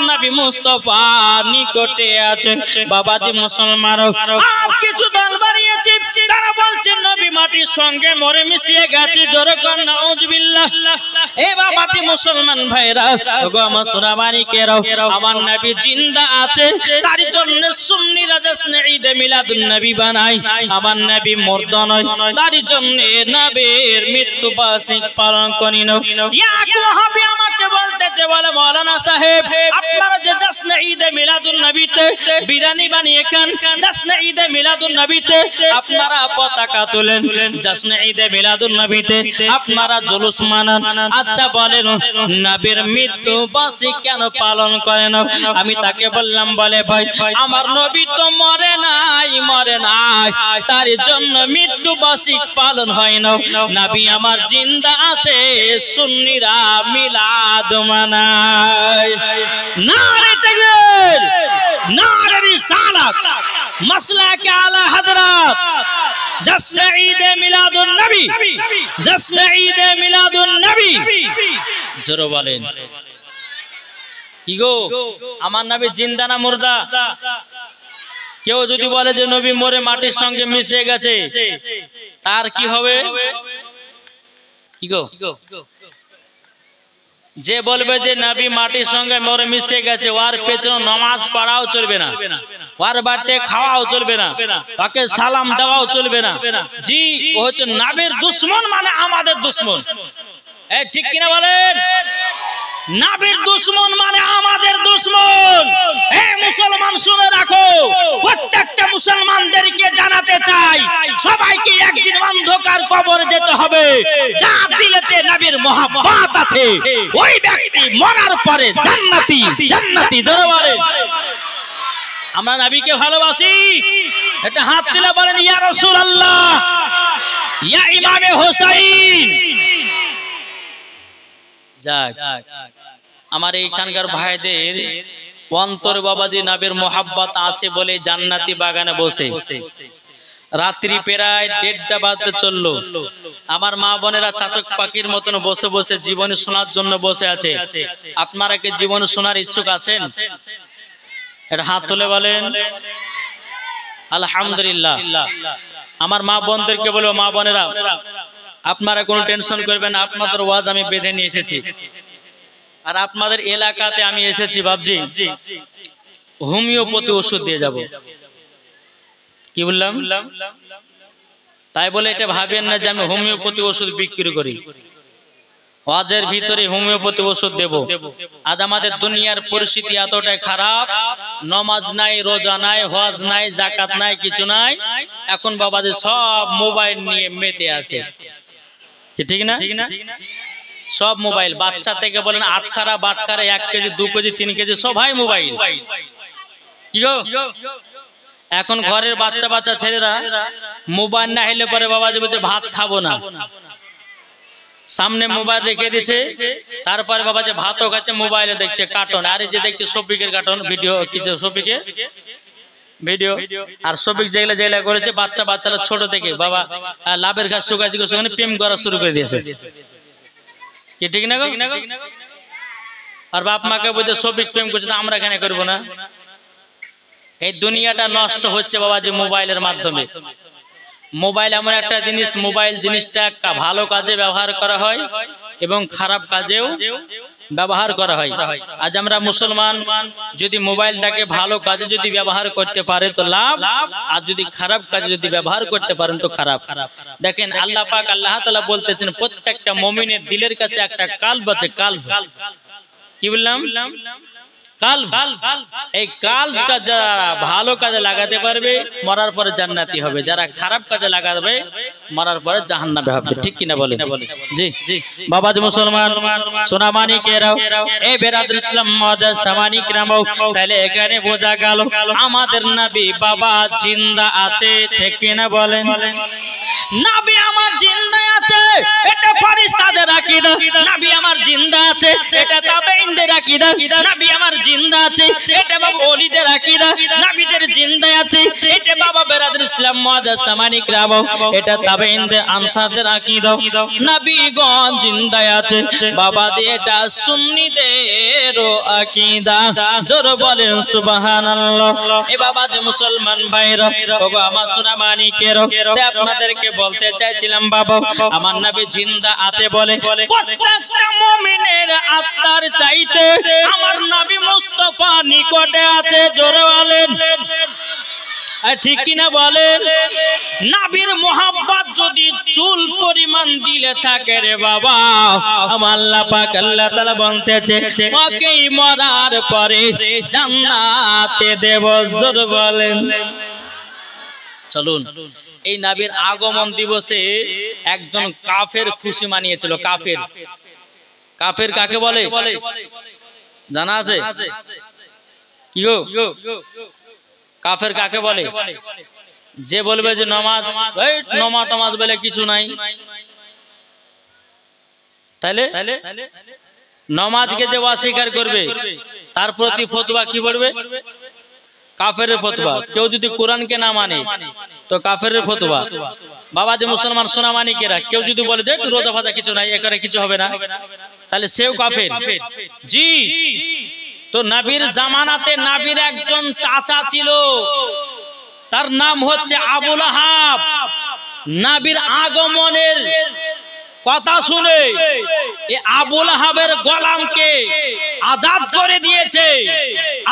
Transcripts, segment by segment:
নবী মুস্তাফা নিকটে আছে। বাবাজি মুসলমান, আজ কিছু দল বাড়িয়েছে, তারা বলছে নবী মাটির সঙ্গে মরে মিশিয়ে গেছে। জোরে কোন নাউজুবিল্লাহ। এ বাবাজি মুসলমান ভাইরা, ওগো আমার সোনামানিকেরাও, আমার নবী জিন্দা আছে, তার জন্য সুন্নিরা জশ্নে ঈদে মিলাদুন নবী বানায়। আমার নবী মুর্দা নয়, তার জন্য নবীর মৃত্যু বার্ষিক পালন করি না। এক ওয়াহাবি আমাকে বলতেছে, বলে মাওলানা সাহেব, আপনারা যে জশ্নে ঈদে মিলাদুন নবীতে বিরিয়ানি বানিয়ে খান, জশ্নে ঈদে মিলাদুন নবীতে আপনারা পতাকা তোলেন, জশ্নে ঈদে মিলাদুন নবীতে আপনারা জুলুস মানান, আচ্ছা বলেন নবীর মৃত্যু বার্ষিক কেন পালন করেন? আমি তাকে বললাম, বলে ভাই আমার নবী তো মরে নাই, তার জন্য মৃত্যু বার্ষিক পালন হয় না। নবী আমার জিন্দা আছে, সুন্নিরা মিলাদ মানায়। নারে তাকবীর, নারে রিসালাত, মাসলাকে আলা হযরত, জশ্নে ঈদে মিলাদুন নবী, জশ্নে ঈদে মিলাদুন নবী। জোরে বলেন কি গো, আমার নবী জিন্দা না মুর্দা? কেউ যদি বলে যে নবী মরে মাটির সঙ্গে মিশে গেছে, তার কি হবে? কি গো, যে বলবে যে নবী মাটির সঙ্গে মরে মিশে গেছে, ওর পেছনে নামাজ পড়াও চলবে না, ওর বাড়িতে খাওয়াও চলবে না, ওকে সালাম দেওয়াও চলবে না। জি, ও হচ্ছে নবীর দুশ্মন, মানে আমাদের দুশ্মন। এই ঠিক কিনা বলেন? নবীর দুশ্মন মানে আমাদের দুশ্মন। হে মুসলমান শুনে রাখো, প্রত্যেকটা মুসলমানদেরকে জানাতে চাই, সবাইকে একদিন অন্ধকার কবরে যেতে হবে। যার দিলেতে নবীর মহব্বত আছে, ওই ব্যক্তি মরার পরে জান্নাতি, জান্নাতি। জোরে বলেন আমরা নবীকে ভালোবাসি। এটা হাত তুলে বলেন ইয়া রাসূলুল্লাহ, ইয়া ইমামে হোসাইন। যাক, আমার এইখানকার ভাইদের অন্তরে বাবাজি নবীর মোহাব্বত আছে বলে জান্নাতি বাগানে বসে, রাত্রি প্রায় 1:30 বাজতে চললো, আমার মা বোনেরা চাতক পাখির মতন বসে বসে জীবনী শোনার জন্য বসে আছে। আপনারা কি জীবনী শোনার ইচ্ছুক আছেন? এটা হাত তুলে বলেন আলহামদুলিল্লাহ। আমার মা বোনদেরকে বলবো, মা বোনেরা আপনারা কোনো টেনশন করবেন না, আপনাদের ওয়াজ আমি বেঁধে নিয়ে এসেছি। আর আপনাদের এলাকাতে আমি এসেছি বাবজি হোমিওপ্যাথি ওষুধ দিয়ে যাব। কি বললাম? তাই বলে এটা ভাবেন না যে আমি হোমিওপ্যাথি ওষুধ বিক্রি করি। ওয়াজের ভিতরে হোমিওপ্যাথি ওষুধ দেব। আজ আমাদের দুনিয়ার পরিস্থিতি এতটাই খারাপ, নামাজ নাই, রোজা নাই, হজ নাই, যাকাত নাই, কিছু নাই। এখন বাবাদের সব মোবাইল নিয়ে মেতে আছে, ঠিক না? সব মোবাইল, বাচ্চা থেকে বলেন আটখারা বাটখারা, 1 কেজি 2 কেজি 3 কেজি সবাই মোবাইল। কি গো, এখন ঘরের বাচ্চা বাচ্চা ছেলেরা মোবাইল না হলে পরে বাবাজি বলছে ভাত খাবো না, সামনে মোবাইল রেখে দিয়েছে, তারপরে বাবাজি ভাতও খাচ্ছে, মোবাইলে দেখছে কার্টুন। আর এই যে দেখছে শফিকের কার্টুন ভিডিও, কিছু শফিকের ভিডিও। আর শফিক যেগুলা যেগুলা করেছে, বাচ্চা বাচ্চারা ছোট থেকে বাবা লাভের ঘাস শুকাইছে, সেখানে প্রেম করা শুরু করে দিয়েছে। কি ঠিক না গো? আর বাপ মাকে বলছে শফিক প্রেম করছে, আমরা কেন করবো না? এই দুনিয়াটা নষ্ট হচ্ছে বাবাজি মোবাইলের মাধ্যমে। মোবাইল এমন একটা জিনিস, মোবাইল জিনিসটা ভালো কাজে ব্যবহার করা হয় এবং খারাপ কাজেও ব্যবহার করা হয়। আজ আমরা মুসলমান যদি মোবাইলটাকে ভালো কাজে যদি ব্যবহার করতে পারে তো লাভ, আর যদি খারাপ কাজে যদি ব্যবহার করতে পারেন তো খারাপ। দেখেন আল্লাহ পাক আল্লাহ তাআলা বলতেছেন প্রত্যেকটা মুমিনের দিলের কাছে একটা কালব আছে, কালব। কি বললাম? কালব। এই কালবটা যারা ভালো কাজে লাগাতে পারবে মরার পরে জান্নাতি হবে, যারা খারাপ কাজে লাগাবে মরার পরে জাহান্নামে হবে। ঠিক কিনা বলেন? জি বাবাজি মুসলমান সোনা মানিকেরাও, এই বেরাদর ইসলাম মুআজ্জাজ সামানিক রামাও, তাহলে এখানে বোঝা গেল আমাদের নবী বাবা জিন্দা আছে। ঠিক কিনা বলেন? নবী আমার জিন্দা আছে, এটা ফেরেশতাদের আকীদা। নবী আমার জিন্দা আছে, এটা তাবেঈনদের আকীদা। নবী আমার জিন্দা আছে, এটা বাবা ওলিদের আকীদা। নবীদের জিন্দা আছে, এটা বাবা বেরাদর ইসলাম মুআজ্জাজ সামানিক রাব, এটা তাবেঈনদের আনসারদের আকীদা। নবীগণ জিন্দা আছে বাবা, এটা সুন্নিদের আকীদা। জোর বলেন সুবহানাল্লাহ। এ বাবা যে মুসলমান ভাইরা, ওগো আমার সোনা মানিকের, আপনাদেরকে বলতে চাইছিলাম বাবা, আমার নবী জিন্দা আছে বলে প্রত্যেকটা মুমিনের আত্মার চাইতে আমার নবী মুস্তাফা নিকটে আছে। জোরে বলেন ঠিক কিনা বলেন? নবীর মোহাব্বত যদি চুল পরিমাণ দিলে থাকে রে বাবা, আমার আল্লাহ পাক আল্লাহ তাআলা বলতেছে ওকেই মরার পরে জান্নাতে দেব। জোরে বলেন। চলুন, এই নবীর আগমন দিবসে একজন কাফের খুশি মানিয়েছিল। কাফের, কাফের কাকে বলে জানা আছে? কি গো, কাফের কাকে বলে? যে বলবে যে নামাজ নামাজ বলে কিছু নাই, তাহলে নামাজকে যে অস্বীকার করবে তার প্রতি ফতোয়া কি বলবে? কাফেরের ফতোয়া। কেউ যদি কোরআনকে না মানে তো কাফেরের ফতোয়া। বাবা যে মুসলমান সোনা মানিকেরা, কেউ যদি বলে যে রোজা ফাজা কিছু নাই, এখানে কিছু হবে না, তাহলে সেও কাফের। জি, তো নবীর জামানাতে নবীর একজন চাচা ছিল, তার নাম হচ্ছে আবু লাহাব। নবীর আগমনের কথা শুনে এই আবু লাহাবের গোলামকে আজাদ করে দিয়েছে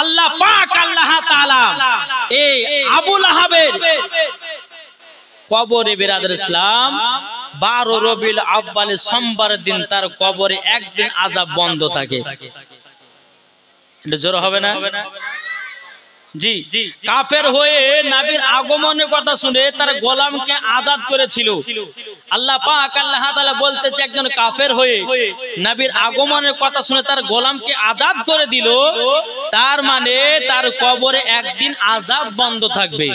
আল্লাহ পাক আল্লাহ তাআলা। এই আবু লাহাবের কবরে বিরাদর ইসলাম 12 রবিউল আউয়াল সোমবার দিন তার কবরে একদিন আযাব বন্ধ থাকে। এটা জোর হবে না? জি, কাফের হয়ে নবীর আগমনের কথা শুনে তার গোলামকে আজাদ করেছিল আল্লাহ পাক আল্লাহ তাআলা। বলতেছে একজন কাফের হয়ে নবীর আগমনের কথা শুনে তার গোলামকে আজাদ করে দিল, তার মানে তার কবরে একদিন আযাব বন্ধ থাকবে।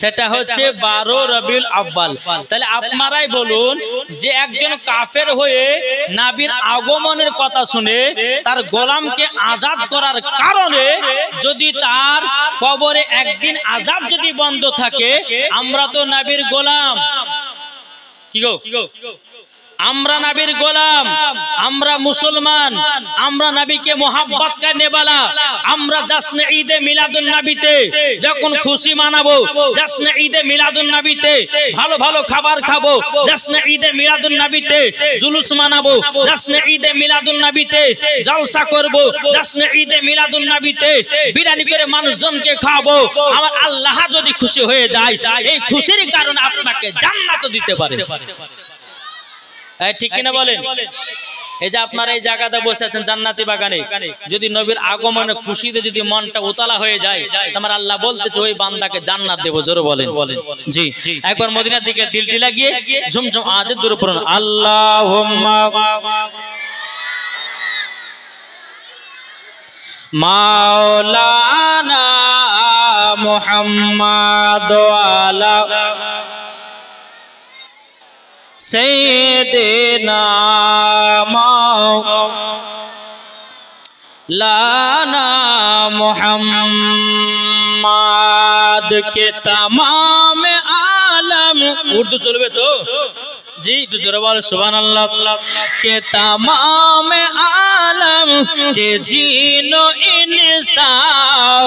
সেটা হচ্ছে 12 রবিউল আউয়াল। তাহলে আপনারাই বলুন যে একজন কাফের হয়ে নবীর আগমনের কথা শুনে তার গোলামকে আজাদ করার কারণে যদি তার কবরে একদিন আযাব যদি বন্ধ থাকে, আমরা তো নবীর গোলাম। কি গো, আমরা নবীর গোলাম, আমরা মুসলমান, আমরা নবীকে মোহাব্বত করনে वाला। আমরা জশ্নে ঈদে মিলাদুন নবীতে যখন খুশি মানাবো, জশ্নে ঈদে মিলাদুন নবীতে ভালো ভালো খাবার খাবো, জশ্নে ঈদে মিলাদুন নবীতে জুলুস মানাবো, জশ্নে ঈদে মিলাদুন নবীতে জলসা করব, জশ্নে ঈদে মিলাদুন নবীতে বিরিয়ানি করে মানুষজনকে খাওয়াবো। আমার আল্লাহ যদি খুশি হয়ে যায়, এই খুশির কারণে আপনাকে জান্নাত দিতে পারে। ঠিক কিনা বলেন? এই যে আপনারা এই জায়গাতে বসে আছেন জান্নাতি বাগানে, যদি নবীর আগমনে খুশিতে যদি মনটা উতলা হয়ে যায়, তোমার আল্লাহ বলতেছে ওই বান্দাকে জান্নাত দেব। জোরে বলেন জি। একবার মদিনার দিকে দিলটি লাগিয়ে ঝুমঝুম আওয়াজে দূরে পড়ুন আল্লাহুম্মা মাওলানা মুহাম্মাদ ওয়ালা सैयदना मौलाना मुहम्मद के तमाम आलम। उर्दू चलबे तो जी, तो जरा बोल सुभान अल्लाह। के तमाम आलम के जीनो इंसान,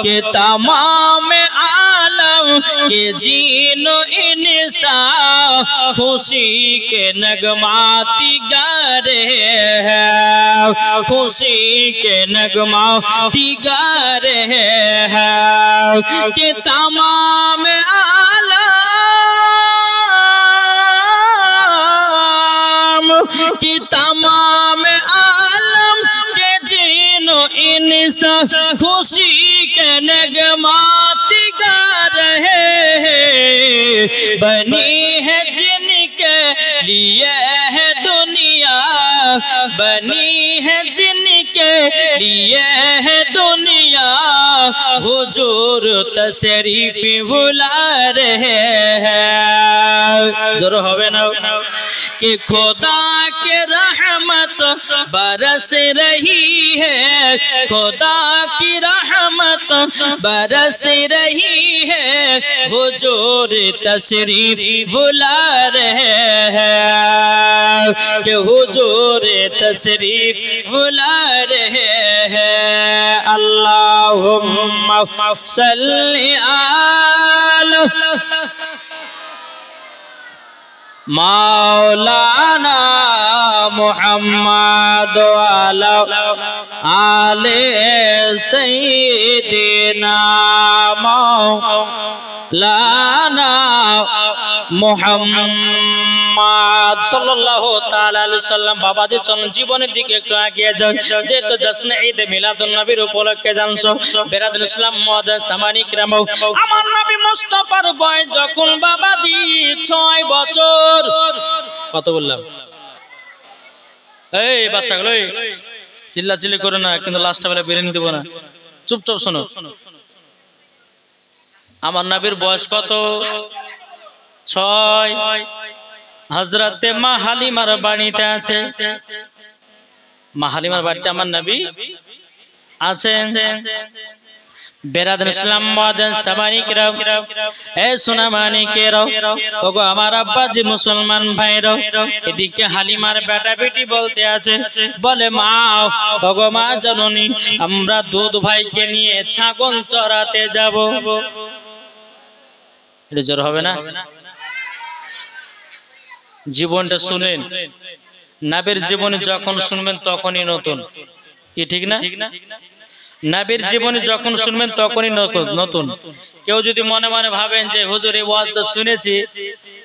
के तमाम आलम के जीनो इंसान खुशी के नगमाती गा रहे हैं, खुशी के नगमाती गा रहे हैं। के तमाम आलम की तमाम आलम के जीनो इंसान खुशी के नगमाती गा रहे हैं। बनी है जिनके लिए है दुनिया, बनी है जिनके लिए है दुनिया, हुजूर तशरीफ बुला रहे हैं। जरूर होवे ना कि खुदा के रहमत बरस रही है, खुदा की रहमत बरस रही है, हुजूर तशरीफ बुला रहे हैं, कि हुजूर तशरीफ बुला रहे हैं। अल्लाहुम्मा सल्ली अला मौलाना मुहम्मद वाला आले सय्यिदना मौलाना मुहम्मद সাল্লাল্লাহু তাআলা আলাইহি সাল্লাম। বাবাজি চলুন জীবনের দিকে একটু এগিয়ে যাও, যেহেতু জশ্নে ঈদ মিলাদুন নবীর উপলক্ষে জানছো বেরাদুল ইসলাম মুআজ্জাজ সামানি কিরাম, আমার নবী মুস্তাফার বয়স যখন বাবাজি 6 বছর। কত বললাম? এই বাচ্চাগুলো চিল্লাচিল্লি করো না, কিন্তু লাস্টটা বেলা বেরিয়ে দেব না, চুপচাপ শোনো। আমার নবীর বয়স কত? 6। হযরতে মা হালিমার বাড়িতে আছে, মা হালিমার বাড়িতে আমার নবী আছেন। বেরাদুল ইসলাম মুআজ্জাজ সামানি কিরাম, এ সোনা মানিকেরাও, ওগো আমার আব্বাজি মুসলমান ভাইরাও, এদিকে হালিমার বেটা বেটি বলতে আছে, বলে মা, ওগো মা জননী, আমরা দুধ ভাইকে নিয়ে ছাগল চড়াতে যাব। এটা জোর হবে না? জীবনটা শুনেন, নবীর জীবনে যখন শুনবেন তখনই নতুন, কি ঠিক না? নবীর জীবনে যখন শুনবেন তখনই নতুন। কেউ যদি মনে মনে ভাবেন যে হুজুর এই ওয়াজটা শুনেছি,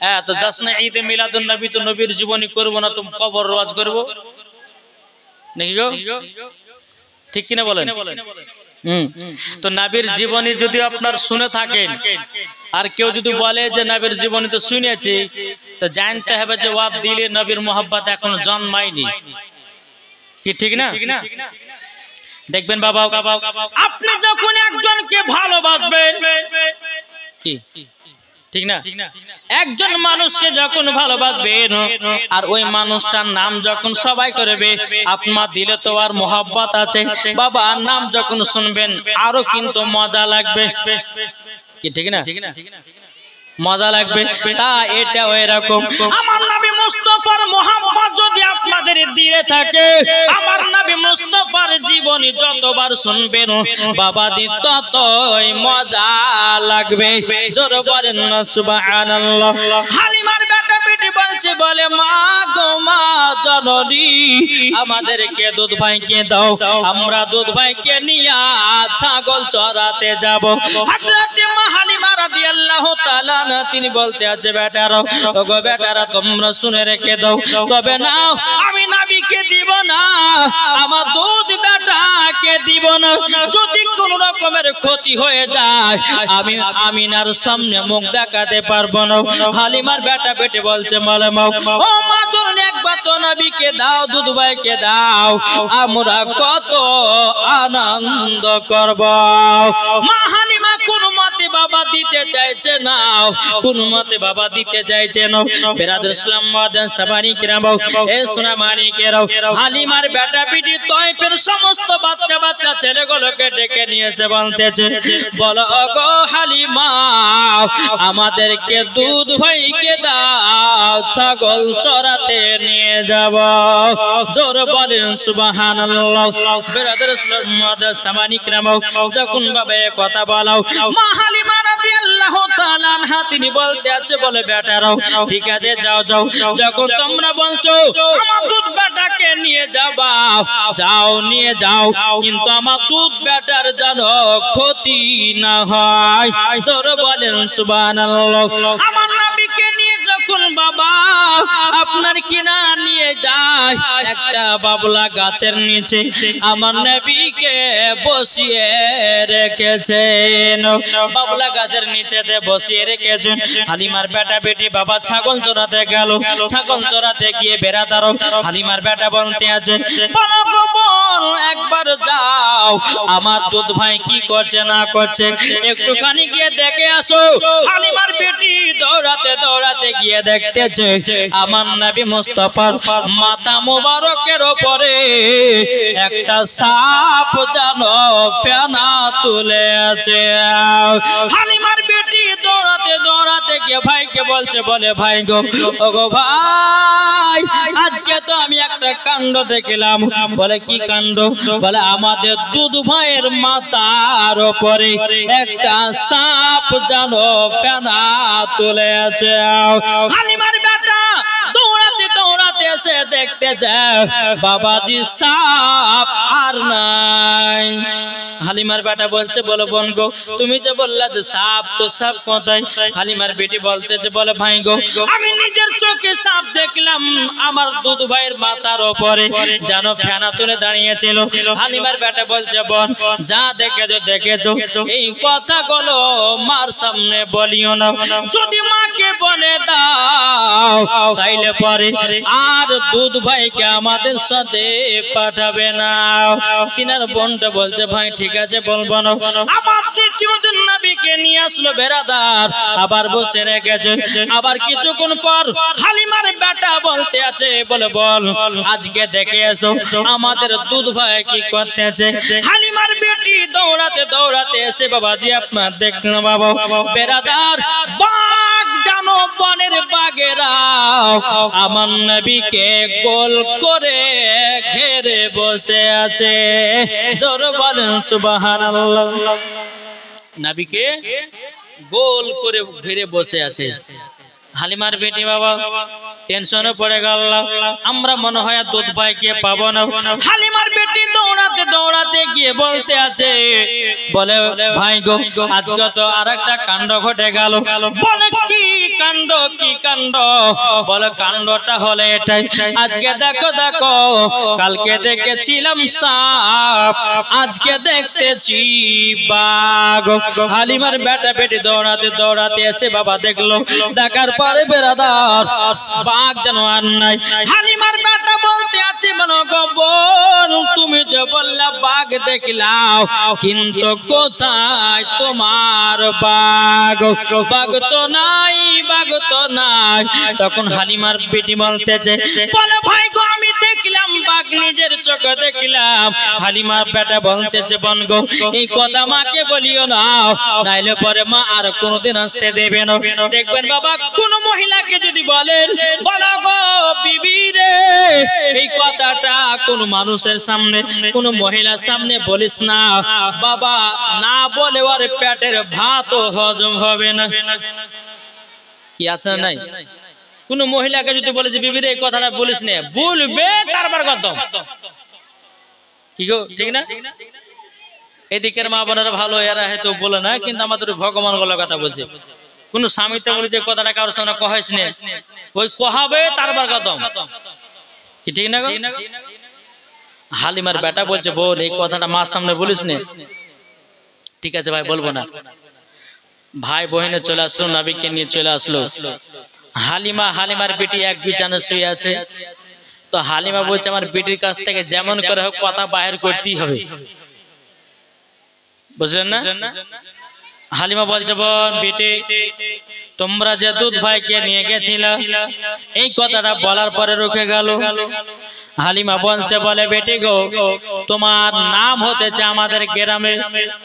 হ্যাঁ তো জশ্নে ঈদ মিলাদুন নবী তো নবীর জীবনী করব না, তো কবর ওয়াজ করব নাকি গো? ঠিক কিনা বলেন? তো নবীর জীবনী যদি আপনার শুনে থাকেন, আর কেউ যদি বলে যে নবীর জীবনী তো শুনেছি, তো জানতে হবে যে ওয়াজ দিলে নবীর মোহাব্বত এখনো জন্মায়নি, কি ঠিক না? দেখবেন বাবা, আপনি যখন একজনকে ভালোবাসবেন, কি ঠিক না, একজন মানুষকে যখন ভালোবাসবেন আর ওই মানুষটার নাম যখন সবাই করবে, আপনার দিলে তো আর মোহাব্বত আছে বাবা, আর নাম যখন শুনবেন আরো কিন্তু মজা লাগবে, কি ঠিক না? মজা লাগবে। তা এটা এরকম আমার নবী মুস্তাফার মোহাম্মদ যদি আপনাদের দিলে থাকে, আমার নবী মুস্তাফার জীবনী যতবার শুনবেন বাবাজি ততই মজা লাগবে। জোর বলেন না সুবহানাল্লাহ। হালিমার বেটা বেটি বলছে, বলে মা গো মা জননী, আমাদেরকে দুধ ভাইকে দাও, আমরা দুধ ভাইকে নিয়ে ছাগল চড়াতে যাব। হযরত মা হালিমা রাদিয়াল্লাহু তাআলা তিনি বলতে আছে, বেটারা, ওগো বেটারা, তোমরা শুনে রেখে দাও, তবে না আমি নবীকে দিব না, আমার দুধ বেটাকে দিব না। যদি কোন রকমের ক্ষতি হয়ে যায় আমি আমিনার সামনে মুখ দেখাতে পারবো না। হালিমার বেটা বেটি বলছে, বলে মা, ও মা জননী, একবার তো নবীকে দাও, দুধ ভাইকে দাও, আমরা কত আনন্দ করব। মা হালিমা কোন মতে বাবা দিতে চাইছে না, কোন মতে বাবা দিতে চাইছে না। বেরাদুল ইসলাম মুআজ্জাজ সামানি কিরাম, এ সোনা মানিকেরাও, হালিমার বেটা পিটি তয়ফের সমস্ত বাচ্চা বাচ্চা ছেলেগুলোকে ডেকে নিয়েছে, বলতেছে, বলো গো হালিমা, আমাদেরকে দুধ ভাইকে দাও, ছাগল চড়াতে নিয়ে যাব। জোর বলেন সুবহানাল্লাহ। বেরাদুল ইসলাম মুআজ্জাজ সামানি কিরাম যখন বাবা কথা বলাও, মা হালিমা রাদিয়াল্লাহু তাআলা আনহা তিনি বলতে আছে, বলে বেটারাও, ঠিক আছে যাও যাও, যখন তোমরা বলছো আমার দুধ বেটাকে নিয়ে যাবা, যাও নিয়ে যাও, কিন্তু আমার দুধ বেটার যেন ক্ষতি না হয়। জোর বলেন সুবহানাল্লাহ। আমার নবীকে নিয়ে যখন বাবা আপনার কিনা নিয়ে যায় একটা বাবলা গাছের নিচে, আমার নবীকে বসিয়ে রেখেছেন, বাবলা গাছের নিচেতে বসিয়ে রেখেছেন। হালিমার বেটা বেটি বাবা ছাগল চড়াতে গেল, ছাগল চড়াতে গিয়ে বেড়াদারও হালিমার বেটা বলতে আছে, বলো গো বোন, একবার যাও আমার দুধ ভাই কি করছে না করছে একটুখানি গিয়ে দেখে আসো। হালিমার বেটি দৌড়াতে দৌড়াতে গিয়ে দেখতেছে আমার নবী মুস্তাফার মাথা মোবারকের উপরে একটা সাপ যেন ফেনা তুলে আছে। হালিমার বেটি দৌড়াতে দৌড়াতে গিয়ে ভাইকে বলছে, বলে ভাই গো, ওগো ভাই, আজকে তো আমি একটা কাণ্ড দেখলাম। বলে কি কাণ্ড? বলে আমাদের দুধ ভাইয়ের মাথার উপরে একটা সাপ যেন ফেনা তুলে আছে। হালিমার বেটা দৌড়াতে দৌড়াতে এসে দেখতে যায় বাবাজি সাপ আর নাই। হালিমার বেটা বলছে, বলো বোন গো, তুমি যে বললা যে সাপ, তো সাপ কোথায়? হালিমার বেটি বলতেছে, বলে ভাই গো, আমি নিজের চোখে সাপ দেখলাম আমার দুধ ভাইয়ের মাথার উপরে যেন ফেনা তুলে দাঁড়িয়েছিল। হালিমার বেটা বলছে, বোন যা দেখেছো দেখেছো, এই কথাগুলো মার সামনে বলিও না। যদি মাকে বলে দাও তাইলে পরে আর দুধ ভাইকে আমাদের সাথে পাঠাবে না। তিনার বোনটা বলছে, ভাই ঠিক আছে বলবো না। আবার দ্বিতীয় দিন নবীকে নিয়ে আসলো বেরাদার, আবার বসে রেখেছে। আবার কিছুক্ষণ পর হালিমার বেটা বলতে আছে, বলে বল আজকে দেখে এসো আমাদের দুধ ভাই কি করতেছে। হালিমার বেটি দৌড়াতে দৌড়াতে এসে, বাবাজি আপনার দেখলো বাবা বেরাদার, বাঘ জানো বনের বাঘেরা আমার নবীকে গোল করে ঘেরে বসে আছে। জোর বলেন সুবহানাল্লাহ। নবীকে গোল করে ঘিরে বসে আছে। হালিমার বেটি বাবা টেনশনে পড়ে গেল, আমরা মনে হয় দুধ ভাইকে পাবো না। হালিমার বেটি দৌড়াতে দৌড়াতে গিয়ে বলতে আছে, বলে ভাই গো, আজকে তো আরেকটা কাণ্ড ঘটে গেল। বলে কি কাণ্ড? কি কাণ্ড? বলে কাণ্ডটা হলে এটাই, আজকে দেখো দেখো, কালকে দেখেছিলাম সাপ, আজকে দেখতেছি বাঘ। হালিমার বেটা বেটি দৌড়াতে দৌড়াতে এসে বাবা দেখলো, দেখার পরে বেরাদার বাঘ যেন আর নাই। হালিমার বেটা বলতে আছে, মনে গো বোন, তুমি যে বললা বাঘ দেখলাম, কিন্তু কোথায় তোমার বাঘ? বাঘ তো নাই, বাঘ তো নাই। তখন হালিমার বেটি বলতেছে, বলে ভাই গো, আমি দেখলাম বাঘ, নিজের চোখে দেখলাম। হালিমার বেটা বলতেছে, বোন গো, এই কথা মাকে বলিও না, নাইলে পরে মা আর কোনোদিন আসতে দেবে না। দেখবেন বাবা, কোন মহিলাকে যদি বলেন, বলো গো বিবি রে, এই কথাটা কোন মানুষের সামনে, কোন মহিলার সামনে বলিস না বাবা, না বলে ওর পেটের ভাতও হজম হবে না। কি আছে না? নাই কোন মহিলাকে যদি বলে যে বিবি রে এই কথাটা বলিস না, বলবে তারপর কত কি গো, ঠিক না? এদিকের মা বোনেরা ভালো, এরা হয়তো বলে না, কিন্তু আমাদের ভগবান গুলোর কথা বলছে। কোন স্বামীতে বলে যে কথাটা কারোর সামনে কহাইস না, ওই কহাবে তারপর কত কি, ঠিক না? হালিমার বেটা বলছে, বোন এই কথাটা মার সামনে বলিস না। ঠিক আছে ভাই, বলবো না। ভাই বহিনে চলে আসলো, নবীকে নিয়ে চলে আসলো। হালিমার বেটি এক বিছানায় শুয়ে আছে। তো হালিমা বলছে, আমার বেটির কাছ থেকে যেমন করে হোক কথা বাহির করতেই হবে, বুঝলেন না? হালিমা বলছে, বোন বেটি, তোমরা যে দুধ ভাইকে নিয়ে গেছিলা, এই কথাটা বলার পরে রুখে গেল। হালিমা বলছে, বলে বেটি গো, তোমার নাম হতেছে আমাদের গ্রামে।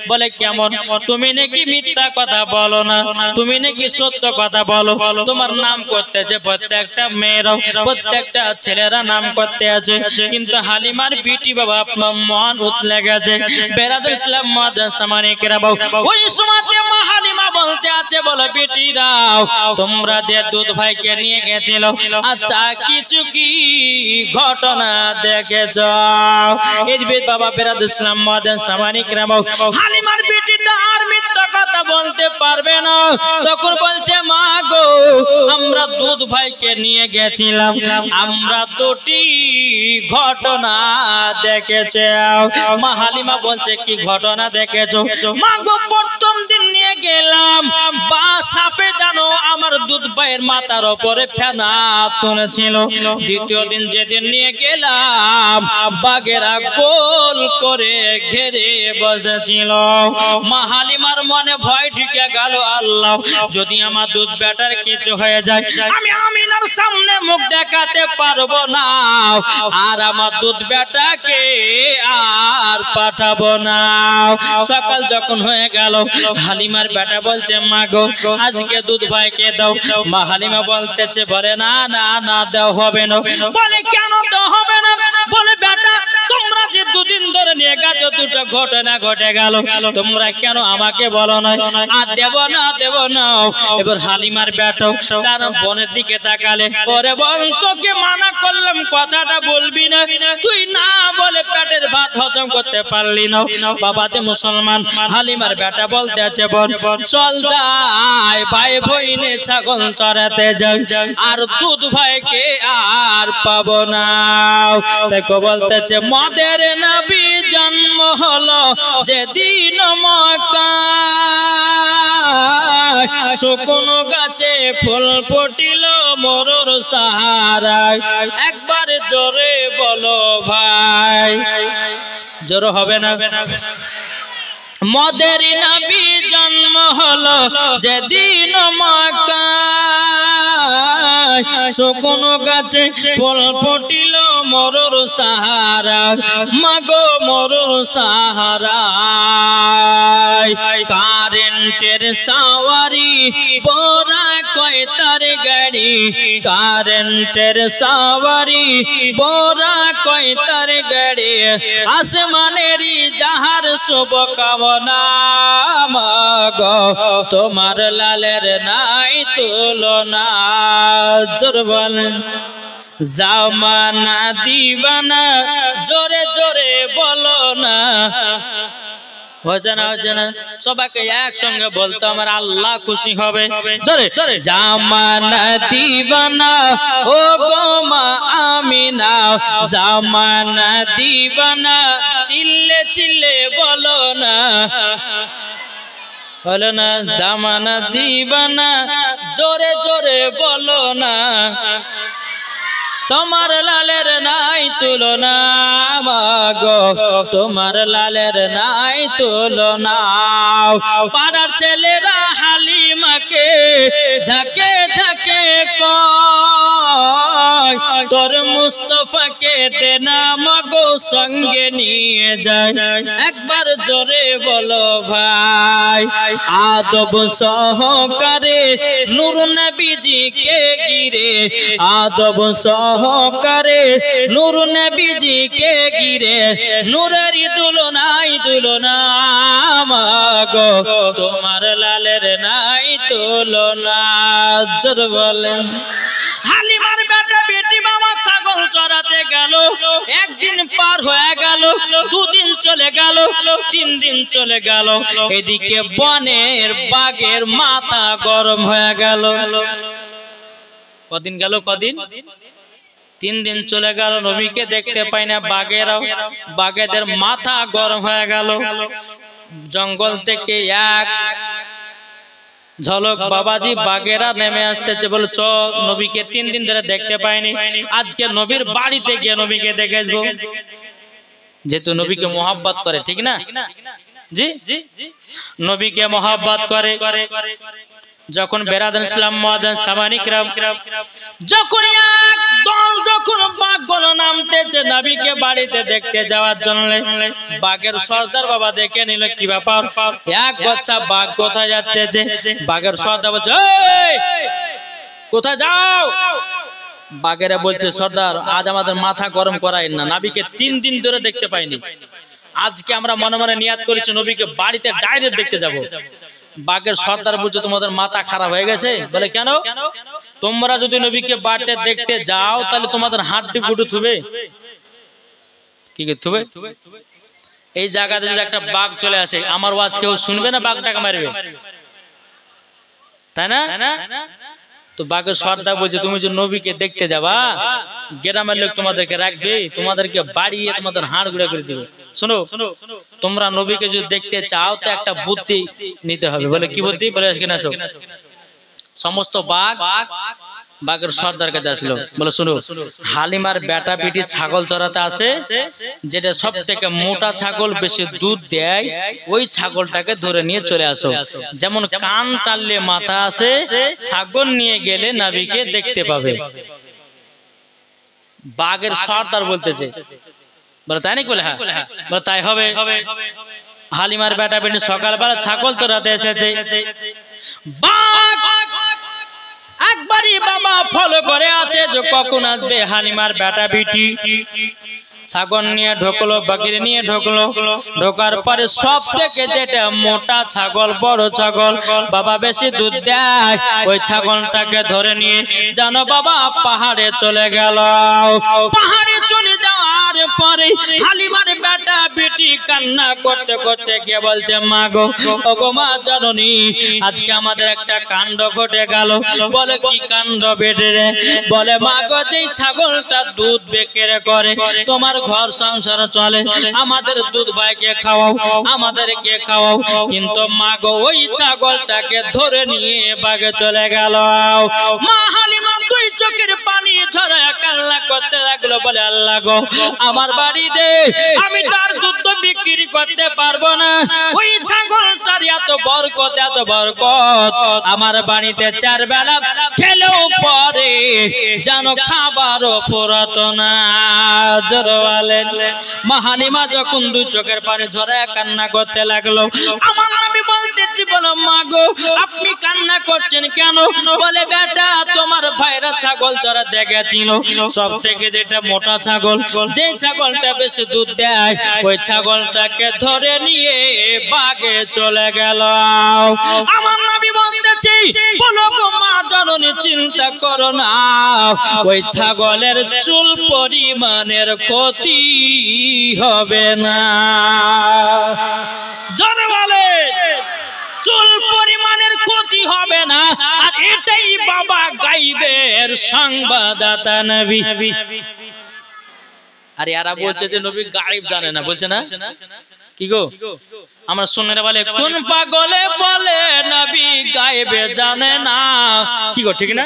বলে কেমন? তুমি নাকি মিথ্যা কথা বলো না, তুমি নাকি সত্য কথা বলো। তোমার নাম করতেছে প্রত্যেকটা মেয়েরা, প্রত্যেকটা ছেলেরা নাম করতে আছে। কিন্তু হালিমার বেটি বাবা আপনার মন উতলে গেছে। বেরাদুল ইসলাম মাদ্রাসামানিকেরা ওই সময়তে মা হালিমা বলতে আছে, বলে বেটিরাও, তোমরা যে দুধ ভাইকে নিয়ে গেছিল, আচ্ছা কিছু কি ঘটনা দেখেছ? এর বাবা বেরাদুল ইসলাম মাদ্রাসামানিকেরা হালিমার বেটি তো আর মিথ্যা কথা বলতে পারবে না। তখন বলছে, মা গো, আমরা দুধ ভাইকে নিয়ে গেছিলাম, আমরা দুটি ঘটনা দেখেছে। মা হালিমা বলছে, কি ঘটনা দেখেছো? মা গো, প্রথম দিন নিয়ে গেলাম, বা সাপে জানো আমার দুধ ভাইয়ের মাথার উপরে ফেনা তুলেছিল। দ্বিতীয় দিন যেদিন নিয়ে গেলাম বাঘেরা গোল করে ঘেরে বসেছিল। মা হালিমার মনে ভয় ঢুকে গেল, আল্লাহ যদি আমার দুধ বেটার কিছু হয়ে যায় আমি আমিনার সামনে মুখ দেখাতে পারবো না, আর আমার দুধ বেটাকে আর পাঠাবো না। সকাল যখন হয়ে গেল হালিমার বেটা বলছে মা গো আজকে দুধ ভাইকে দাও। মা হালিমা বলতেছে বলে না না না দেওয়া হবে না। বলে কেন দেওয়া হবে না? বলে বেটা তোমরা যে দুদিন ধরে নিয়ে গেছো দুটো ঘটনা ঘটে গেল, তোমরা কেন আমাকে বলো না? আর দেব না দেব না। এবার হালিমার বেটা তার বোনের দিকে তাকালে, ওরে বল তোকে মানা করলাম কথাটা বলবি না, তুই না বলে পেটের ভাত হজম করতে পারলি না। বাবাতে মুসলমান হালিমার বেটা বলতে আছে বোন চল যাই ভাই বইনে ছাগল চড়াতে যাই, আর দুধ ভাইকে আর পাবো না। দেখো বলতেছে মদের নবী জন্ম হলো যেদিন মক্কায়, শুকনো গাছে ফুল ফুটিল মরুর সাহারায়, একবার জোরে বলো ভাই। জোরে হবে না? মদের নবী জন্ম হলো যেদিন মক্কায়, শুকনো গাছে ফুল ফুটিল মরুর সাহারা, মাগো মরুর সাহারায়। কারেন্টের সাওয়ারি বড়া কয় তার গাড়ি, কারেন্টের সাওয়ারি বড়া কয় তার গাড়ি, আসমানেরই যাহার শুভ কামনা, মাগো তোমার লালের নাই তুলনা। জোর বলেন জামানা দিবানা, জোরে জোরে বলো না। সবাইকে একসঙ্গে বলতো আমার আল্লাহ খুশি হবে। জোরে জামানা দিবানা ও গো মা আমিনা, জামানা দিবানা, চিল্লে চিল্লে বলো না, বলো না জামানা দিবানা, জোরে জোরে বলো না। তোমার লালের নাই তুলনা, মাগো তোমার লালের নাই তুলনা। পাড়ার ছেলেরা হালিমাকে ঝাঁকে ঝাঁকে কয়, তোর মুস্তফাকে দে না মাগো সঙ্গে নিয়ে যায়, একবার জোরে বলো ভাই। আদব সহকারে নূর নবীজিকে গিরে, আদব সহকারে নূর নবীজিকে গিরে, নূরেরই তুলনাই তুলনা, মাগো তোমার লালের নাই তুলনা। জোর বলেন হালিমার বেটা বেটি বাবা ছাগল চড়াতে গেল, একদিন পার হয়ে গেল, দুদিন চলে গেল, 3 দিন চলে গেল, এদিকে বনের বাঘের মাথা গরম হয়ে গেল। কদিন গেল? কদিন? 3 দিন চলে গেল, নবীকে দেখতে পাই না। বাঘেদের মাথা গরম হয়ে গেল। জঙ্গল থেকে এক ঝলক বাবাজি বাঘেরা নেমে আসতেছে, বলে চ নবীকে 3 দিন ধরে দেখতে পাইনি, আজকে নবীর বাড়িতে গিয়ে নবীকে দেখে আসবো। যেহেতু নবীকে মোহাব্বত করে, ঠিক না? জি নবীকে মোহাব্বত করে। যখন বেরাদান ইসলাম মুয়াজ্জিন সামানি কিরাম যখন এক দল যখন বাঘগুলো নামতেছে নবীকে বাড়িতে দেখতে যাওয়ার জন্য, বাঘের সর্দার বাবা দেখে নিল কি ব্যাপার, এক বাচ্চা বাঘ কোথায় যাচ্ছে? বাঘের সর্দার বলছে এই কোথায় যাও? বাঘেরা বলছে সর্দার আজ আমাদের মাথা গরম করাইন না, নবীকে 3 দিন ধরে দেখতে পাইনি, আজকে আমরা মনে মনে নিয়াত করেছি নবীকে বাড়িতে ডাইরেক্ট দেখতে যাব। বাঘের সর্দার বলছে তোমাদের মাথা খারাপ হয়ে গেছে? বলে কেন? তোমরা যদি নবীকে বাড়িতে দেখতে যাও তাহলে তোমাদের হাড্ডি গুঁড়ো থুবে। কি থুবে? এই জায়গাতে যদি একটা বাঘ চলে আসে আমার ওয়াজ কেউ শুনবে না? বাঘটাকে মারবে, তাই না? তো বাঘের সর্দার বলছে তুমি যে নবীকে দেখতে যাবা, গ্রামের লোক তোমাদেরকে রাখবে, তোমাদেরকে বাড়িয়ে তোমাদের হাড় গুঁড়া করে দিবে। শোনো, তোমরা নবীকে যদি দেখতে চাও তো একটা বুদ্ধি নিতে হবে। বলে কি বুদ্ধি? বলে এখানে আসো। সমস্ত বাঘের সর্দার কাছে আসলো, বলে শুনো হালিমার বেটা বেটি ছাগল চড়াতে আসে, যেটা সব থেকে মোটা ছাগল বেশি দুধ দেয় ওই ছাগলটাকে ধরে নিয়ে চলে আসো। যেমন কান টানলে মাথা আসে, ছাগল নিয়ে গেলে নবীকে দেখতে পাবে। বাঘের সর্দার বলতেছে, বলে তাই নাকি? বলে হ্যাঁ। বলে তাই হবে। হালিমার বেটা বেটি সকালবেলা ছাগল চড়াতে এসেছে, বাঘ একবারই বাবা ফলো করে আছে যে কখন আসবে হালিমার বেটা বেটি। ছাগল নিয়ে ঢোকলো, বাকির নিয়ে ঢোকলো, ঢোকার পরে সব থেকে যেটা মোটা ছাগল, বড় ছাগল বাবা বেশি দুধ দেয়, ওই ছাগলটাকে ধরে নিয়ে জানো বাবা পাহাড়ে চলে গেল। পাহাড়ে চলে যাওয়ার পরে হালিমার বেটা বেটি কান্না করতে করতে গিয়ে বলছে, মা গো, ওগো মা জননী, আজকে আমাদের একটা কাণ্ড ঘটে গেল। বলে কি কাণ্ড বেটে রে? বলে মা গো, যেই ছাগলটা দুধ বিক্রি করে তোমার ঘর সংসার চলে, আমাদের দুধ ভাইকে খাওয়াও, আমাদেরকে খাওয়াও, কিন্তু মা গো ওই ছাগলটাকে ধরে নিয়ে বাগে চলে গেল। মা হালিমা দুই চোখের পানি ঝরায় কান্না করতে লাগলো, বলে আল্লাহ গো, আমার বাড়িতে আমি তার দুধ তো বিক্রি করতে পারবো না, ওই ছাগলটার এত বরকত, এত বরকত, আমার বাড়িতে 4 বেলা খেলেও পরে জানো খাবারও পুরাতো না। মা হালিমা যখন দুই চোখের পানি ঝরায় কান্না করতে লাগলো, আমার নবী বলতেছি, বলো মা গো, আপনি কান্না করছেন কেন? বলে বেটা, তোমার ভাইরা ছাগল চড়াতে গেছিল, সব থেকে যেটা মোটা ছাগল, যে ছাগলটা বেশি দুধ দেয়, ওই ছাগলটাকে ধরে নিয়ে বাগে চলে গেল। আমার নবী বলতেছি, বলো গো মা জননী, চিন্তা করো না, ওই ছাগলের চুল পরিমাণের ক্ষতি হবে না। জোরে বলে, চুল পরিমাণের ক্ষতি হবে না। আর এটাই বাবা গাইবের সংবাদদাতা নবী। আর এরা বলছে যে নবী গায়েব জানে না, বলছে না কি গো? আমার শুনে বলে, কোন পাগলে বলে নবী গায়েবে জানে না, কি গো ঠিক না?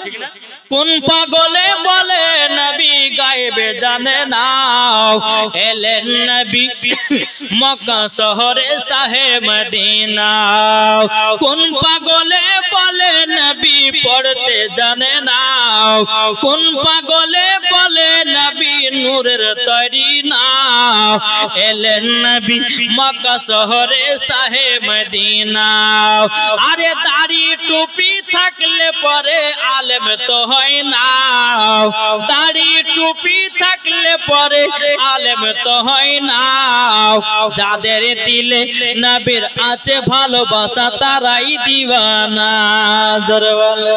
কোন পাগলে বলে নবী গায়েবে জানে না, এলেন নবী মক্কা শহরে শাহে মদিনা। কোন পাগলে বলে নবী পড়তে জানে না, কোন পাগলে বলে নবী নূরের তৈরি না, এলেন নবী মক্কা শহরে শাহে মদিনা। আরে দাড়ি টুপি থাকলে পরে আলেম তো হয় না, দাড়ি টুপি থাকলে পরে আলেম তো হয় না। যাদের দিলে নবীর আছে ভালোবাসা তারাই দিওয়ানা। জোরে বলে,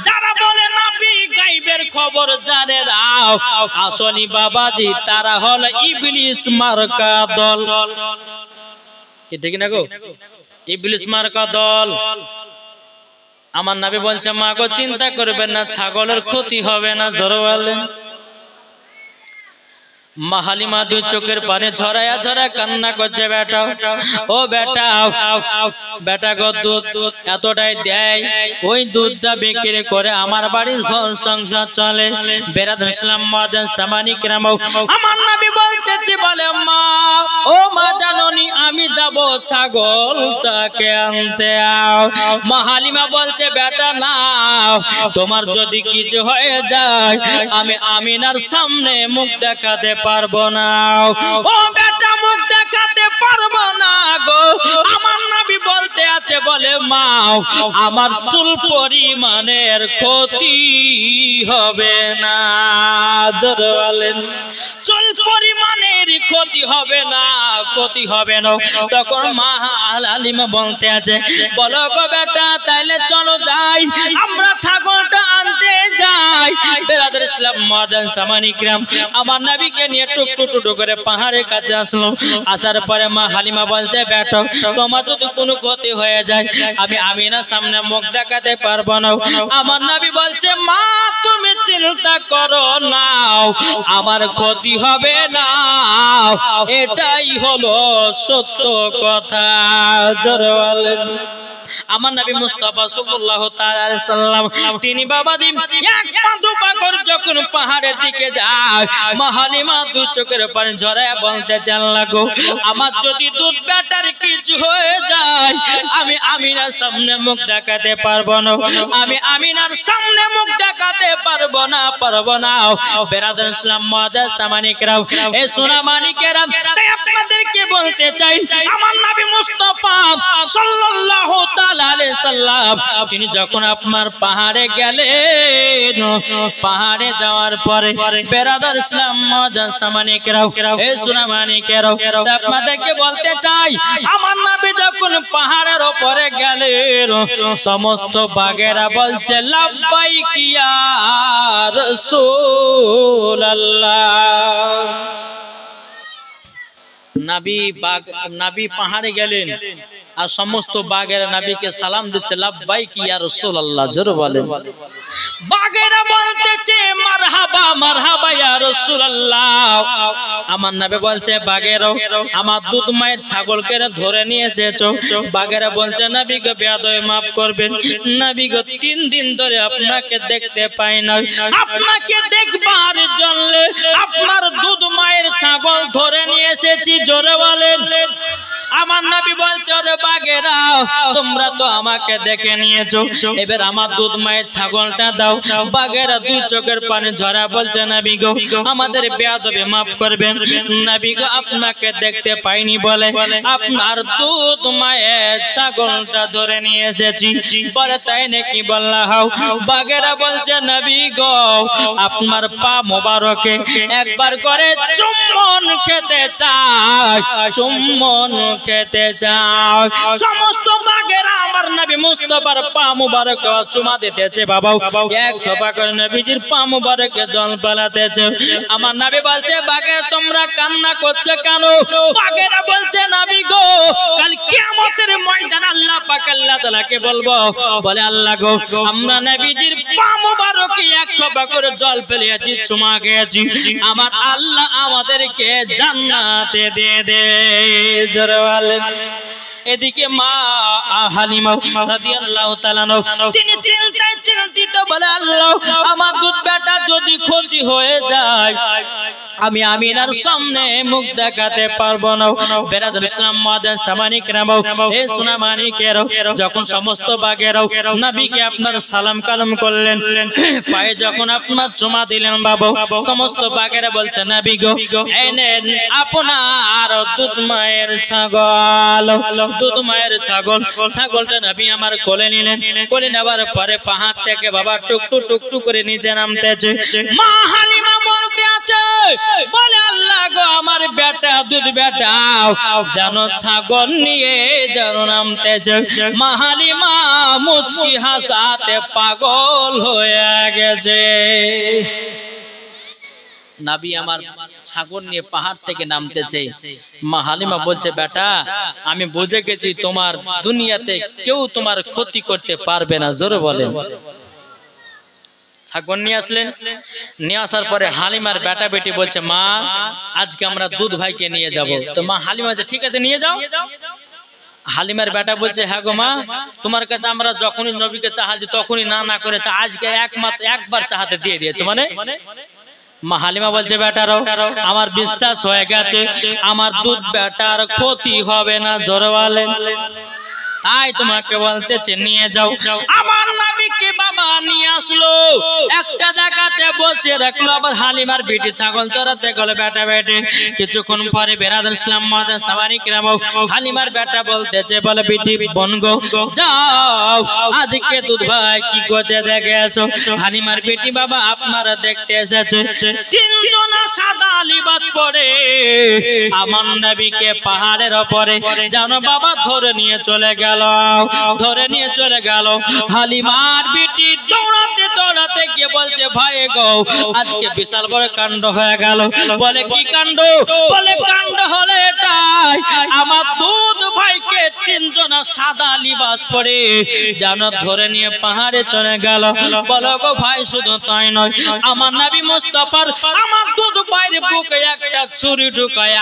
যারা বলে নবী গায়েবের খবর জানে না, আসনি বাবাজি তারা হল ইবলিস মার্কা দল। কি ঠিক না গো? ইবলিস মার্কা দল। আমার নবী বলছে, মা গো চিন্তা করবেন না, ছাগলের ক্ষতি হবে না। জোরে বলেন। মা হালিমা দুই চোখের পানি ঝরায়া ঝরায়া কান্না করছে, বেটা ও বেটা, বেটা গো দুধ এতটাই দেয়, ওই দুধটা বিক্রি করে আমার বাড়ির ঘর সংসার চলে। বেরাদ ইসলাম মাদান সামানি কিরাম, আমার নবী বলতেছে, বলে মা, ও মা জাননি, আমি যাব ছাগলটাকে আনতে। মা হালিমা বলছে, বেটা না, তোমার যদি কিছু হয়ে যায় আমি আমিনার সামনে মুখ দেখাতে পারবো না। ও বেটা, মুখ দেখাতে পারবো না গো। আমার নবী বলতে আছে, বলে মা, আমার চুল পরিমাণের ক্ষতি হবে না। জোরে বলেন, চুল পরিমাণের ক্ষতি হবে না, ক্ষতি হবে না। তখন মা হালিমা বলতে আছে, বলো গো বেটা, তাইলে চলো যাই, আমরা ছাগলটা আনতে যাই। বেরাদর ইসলাম মাদান সামানি কিরাম, আমার নবীকে নিয়ে টুকটুক করে পাহাড়ের কাছে আসলো। আসার পরে মা হালিমা বলছে, বেটা, তোমার যদি কোনো ক্ষতি হয়ে যায় আমি আমিনার সামনে মুখ দেখাতে পারবো না। আমার নবী বলছে, মা তুমি চিন্তা করো না, আমার ক্ষতি হবে না, এটাই হলো সত্য কথা। জোরে বলেন। আমার নবী মুস্তাফা সাল্লাল্লাহু তাআলা আলাইহি সাল্লাম তিনি বাবাজি এক পা দু পা করে যখন পাহাড়ের দিকে যায়, মা হালিমা দু চোখের পানি ঝরায় বলতে চান লাগো, আমার যদি দুধ বেটার কিছু হয়ে যায় আমি আমিনার সামনে মুখ দেখাতে পারবো না, আমি আমিনার সামনে মুখ দেখাতে পারবো না। বেরাদার ইসলাম মুআদ্দাস সামানিকরাম, এই সোনা মানিকেরাম, তাই আপনাদেরকে বলতে চাই আমার নবী মুস্তাফা সাল্লাল্লাহু তাআলা আলাইহি সাল্লাম তিনি যখন আপনার পাহাড়ে গেলেন, পাহাড়ে যাওয়ার পরে বেরাদার ইসলাম মুআদ্দাস সামানিকরাম, এই সোনা মানিকেরাম, তাই আপনাদেরকে বলতে চাই আমার নবী যখন পাহাড়ের উপরে গেলেন সমস্ত বাঘেরা বলছে লাব্বাইক ইয়া রাসূলুল্লাহ। নবী পাহাড়ে গেলেন আর সমস্ত বাঘেরা নবীকে সালাম দিচ্ছে লাব্বাইক ইয়া রাসূলুল্লাহ। জোরে বলেন। বাঘেরা বলতেছে মারহাবা মারহাবা ইয়া রাসূলুল্লাহ। আমার নবী বলছে বাঘেরা আমার দুধ মায়ের ছাগলকে ধরে নিয়ে এসেছো। বাঘেরা বলছে নবী গো বেয়াদবি maaf করবেন, নবী গো 3 দিন ধরে আপনাকে দেখতে পাই না, আপনাকে দেখবার জন্য আপনার দুধ মায়ের ছাগল ধরে নিয়ে এসেছি। জোরে বলেন। আমার নবী বলছে ওরে বাঘেরা তোমরা তো আমাকে দেখে নিয়েছো, এবার আমার দুধ মায়ের ছাগলটা দাও। বাঘেরা দুই চোখের পানি ঝরা বলছে নবী গো আমাদের বেয়াদবি maaf করবেন, নবী গো আপনাকে দেখতে পাইনি বলে আপনার দুধ মায়ের ছাগলটা ধরে নিয়ে এসেছি। বলে তাই নাকি? বললা হাও। বাঘেরা বলছে নবী গো আপনার পা মোবারকে একবার করে চুম্বন খেতে চাই, চুম্বন খেতে চাই। সমস্ত বাঘেরা আমার নবী মুস্তাফার পা মুবারক চুমা দিতেছে। বাবা এক টোপা করে নবীজির পা মুবারকে জল পালাতেছে। আমার নবী বলছে বাঘের তোমরা কান্না করছো কেন? বাঘেরা বলছে নবী গো কাল কিয়ামতের ময়দানে আল্লাহ পাক আল্লাহ তাআলাকে বলবো, বলে আল্লাহ গো আমরা নবীজির পা মুবারকে এক টোপা করে জল ফেলেছি, চুমা খেয়েছি, আমার আল্লাহ আমাদেরকে জান্নাতে দিয়ে দে। জোরে বলেন। এদিকে মা হালিমা রাদিয়াল্লাহু তাআলা তিনি চিন্তায় চিন্তিত, বলে আল্লাহ আমার দুধ বেটা যদি ক্ষতি হয়ে যায় আমি আমিনার সামনে মুখ দেখাতে পারবো না। বেরাদার ইসলাম মুআদ্দাস সামানিকরাম, এই সোনা মানিকেরাও, যখন সমস্ত বাঘেরাও নবীকে আপনার সালাম কালাম করলেন, পায়ে যখন আপনার চুমা দিলেন বাবা, সমস্ত বাঘেরা বলছে নবী গো এই নেন আপনার দুধ মায়ের ছাগল, দুধ মায়ের ছাগল। ছাগলটা নবী আমার কোলে নিলেন, কোলে নেবার পরে পাহাড় থেকে বাবা টুকটু টুকটু করে নিচে নামতেছে। মা হালিমা বলতে আছে, বলে আল্লাহ গো আমার বেটা দুধ বেটা জানো ছাগল নিয়ে জানো নামতেছে। মা হালিমা মুচকি হাসাতে পাগল হয়ে গেছে। নবী আমার ছাগল নিয়ে পাহাড় থেকে নামতেছে। মা হালিমা বলছে বেটা আমি বুঝে গেছি তোমার দুনিয়াতে কেউ তোমার ক্ষতি করতে পারবে না। জোরে বলেন। ছাগল নিয়ে আসলেন, নিয়ে আসার পরে হালিমার বেটা বেটি বলছে মা আজকে আমরা দুধ ভাইকে নিয়ে যাব। তো মা হালিমা বলছে ঠিক আছে নিয়ে যাও। হালিমার বেটা বলছে হ্যাঁ গো মা তোমার কাছে আমরা যখনই নবীকে চাহাছি তখনই না না করেছে, আজকে একবার চাহাতে দিয়ে দিয়েছে। মানে মা হালিমা বলছে বেটারও আমার বিশ্বাস হয়ে গেছে আমার দুধ বেটার ক্ষতি হবে না। জোরে বলেন। তাই তোমাকে বলতেছে নিয়ে যাও। আমার নবীকে বাবা নিয়ে আসলো, একটা জায়গাতে বসে রাখলো। আবার হালিমার বেটি ছাগল চড়াতে গেল বেটা বেটে। কিছুক্ষণ পরে বেরাদার ইসলাম মুআদ্দাস সামানিকরাম, হালিমার বেটা বলতেছে বলে বেটি বোন গো যাও আজকে দুধ ভাই কি করছে দেখে এসো। হালিমার বেটি বাবা আপনারা দেখতে এসেছে তিনজন সাদা লিবাস পরে আমার নবীকে পাহাড়ের উপরে জানো বাবা ধরে নিয়ে চলে গেল, ধরে নিয়ে চলে গেল। হালিমার বেটি দৌড়াতে দৌড়াতে গিয়ে বলছে ভাই গো আজকে বিশাল বড় কাণ্ড হয়ে গেল। বলে কি কাণ্ড? বলে কাণ্ড হলো এটাই আমার দুধ ভাইকে তিনজনা সাদা লিবাস পরে যেন ধরে নিয়ে পাহাড়ে চলে গেল। বলো গো ভাই, শুধু তাই নয়, আমার নবী মুস্তাফার আমার দুধ ভাইয়ের বুকে একটা ছুরি ঢুকায়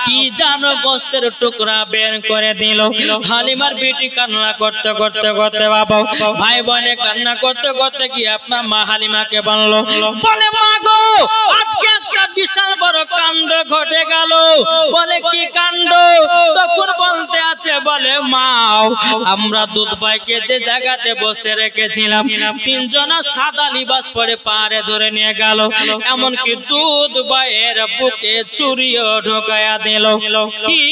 কি জানো গোস্তের টুকরা বের করে দিল। হালিমার বেটি কান্না করতে করতে করতে বাবা ভাই বোনে কান্না করতে করতে কি আপনার মা হালিমাকে বললো, বলে মা গো, আজকে একটা বিশাল বড় কাণ্ড ঘটে গেল। বলে কি কাণ্ড? তখন বলতে আছে, বলে মা, আমরা দুধ ভাইকে যে জায়গাতে বসে রেখেছিলাম তিনজনা সাদা লিবাস পরে পাহাড়ে ধরে নিয়ে গেল, এমনকি দুধ ভাইয়ের বুকে ছুরিও ঢোকায়া দিল। কি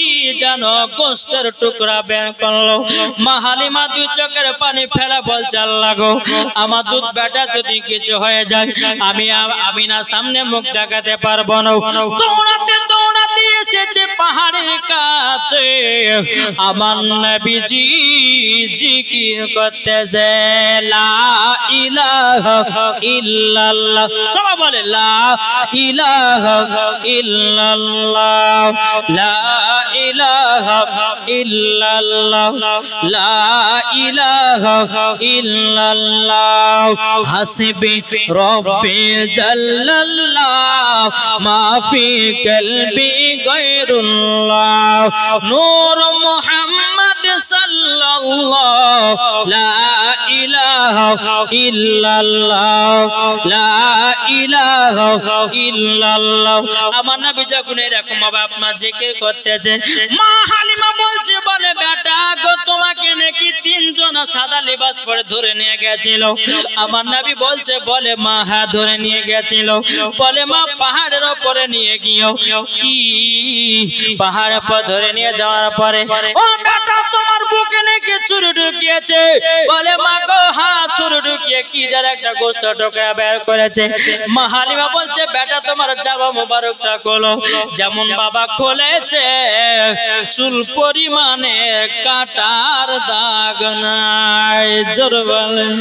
জানো গোস্তের টুকরা বের করলো। মা হালিমা দুই চোখের পানি ফেলা বলছে, আল্লাহ গো, আমার দুধ বেটা যদি কিছু হয়ে যায় আমি না সামনে মুখ দেখাতে পারবো না। দৌড়াতে দৌড়াতে এসেছে পাহাড়ের কাছে, আমার নবীজি জিকির করতেছে লা ইলাহা ইল্লাল্লাহ। সবাই বলে লা ইলাহা ইল্লাল্লাহ, লা ইলাহা ইল্লাল্লাহ, লা ইলাহা ইল্লাল্লাহ, হাসবি রব্বি জাল্লাল্লাহ, মা ফি কলবি গায়রুল্লাহ, নূর মুহাম্মদ সাল্লাল্লাহ, লা ইলাহা ইল্লাল্লাহ, লা ইলাহা ইল্লাল্লাহ। আমার নবী যখন এরকম আপনার জিকির করতেছে, মা হালিমা বলছে, বলে বেটা গো, তোমাকে নাকি তিনজন সাদা লিবাস পরে ধরে নিয়ে গেছিল। আমার নবী বলছে, বলে মা হ্যাঁ ধরে নিয়ে গেছিল। বলে মা পাহাড়ের উপরে নিয়ে গিয়েও কি পাহাড়ের উপর ধরে নিয়ে যাওয়ার পরে ও বেটা তোমার বুকে নাকি ছুরি ঢুকিয়েছে। বলে মা গো হ্যাঁ ছুরি ঢুকিয়ে কি যার একটা গোস্ত ঢোকা বের করেছে। মা হালিমা বলছে, বেটা তোমার জামা মোবারকটা খোলো। যেমন বাবা খুলেছে, চুল পরিমাণে কাটার দাগ নাই। জোর বলেন।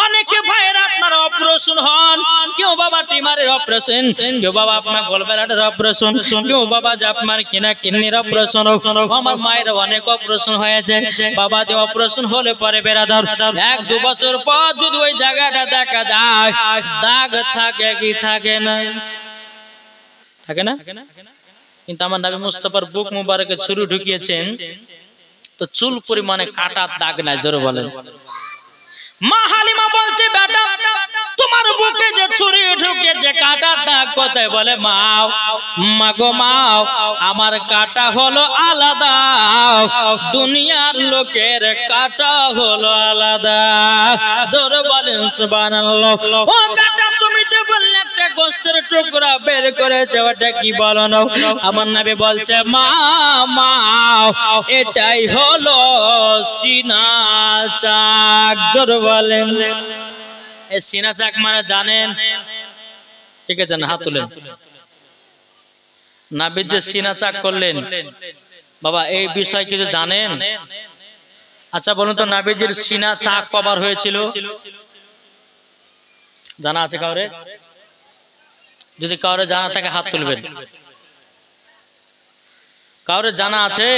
অনেকে ভাইয়ের আপনার অপারেশন হন, কেউ বাবা টিমারের অপারেশন, কেউ বাবা আপনার গলব্লাডারের অপারেশন, কেউ বাবা যে আপনার কিডনির অপারেশন। আমার মায়ের অনেক অপারেশন হয়েছে। বাবা যে অপারেশন হলে পরে বেরাদার 1-2 বছর পর যদি ওই জায়গাটা দেখা যায়, দাগ থাকে কি থাকে না? থাকে না? কিন্তু আমার নবী মুস্তাফার বুক মুবারকে ছুরি ঢুকিয়েছেন, তো চুল পরিমাণে কাটার দাগ নাই। জোরে বলেন। মা হালিমা বলছে, বেটা তোমার বুকে যে ছুরি ঢুকে যে কাটার দাগ কোথায়? বলে মাও, মা গো মাও, আমার কাটা হলো আলাদা, দুনিয়ার লোকের কাটা হলো আলাদা। জোরে বলেন সুবহানাল্লাহ। ও বেটা তুমি যে বললে একটা গোস্তের টুকরা বের করেছে, ওটা কি বলো না? আমার নবী বলছে, মা মাও, এটাই হলো সিনা চাক। জোরে বলেন। এই সিনা চাক মানে জানেন? ঠিক আছে, হাত তুলেন। নবী যে সিনা চাক করলেন, বাবা এই বিষয় কিছু জানেন? আচ্ছা বলুন তো, নবীজির সিনা চাক কবার হয়েছিল? জানা আছে কাউরে? যদি কাউরে জানা থাকে হাত তুলবেন। কাউরে জানা আছে